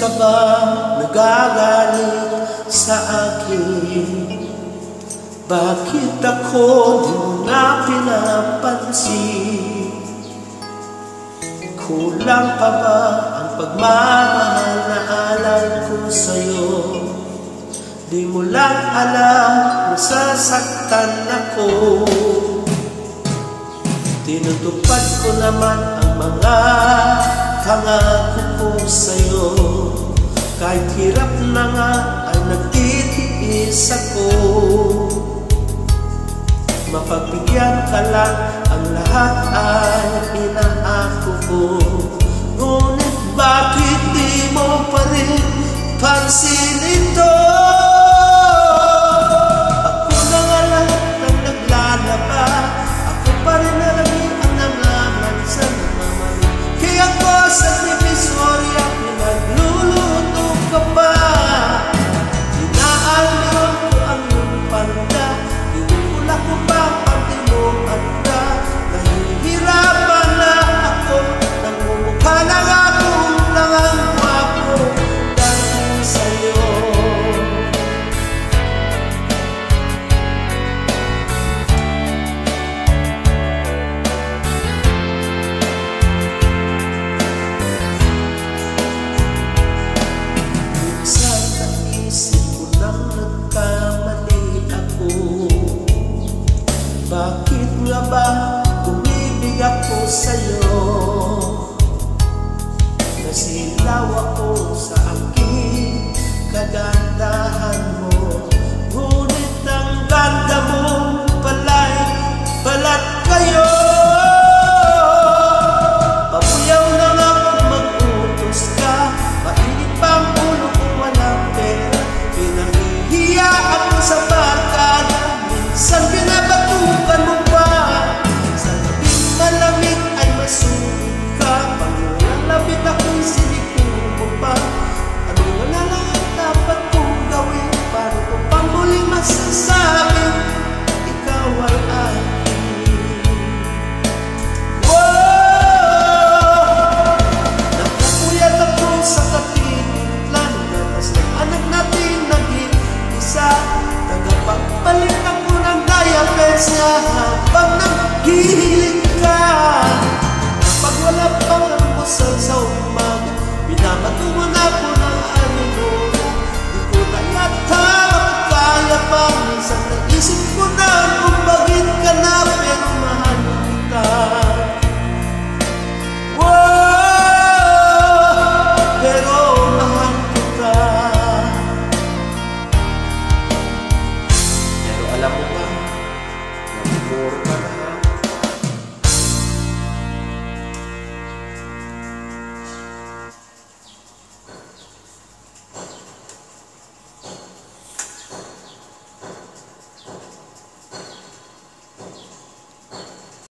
ka ba nagagalit sa akin? Bakit ako di mo na pinapansin? Kulang pa ba ang pagmamahal na alay ko sa'yo? Di mo lang alam kung sasaktan ako. Tinutupad ko naman ang mga pangako ko sa'yo. Kahit hirap na nga ay nagtitiis ako. Mapagbigyan ka lang, ang lahat ay inaako ko. Ngunit bakit di mo pa rin pansin ito?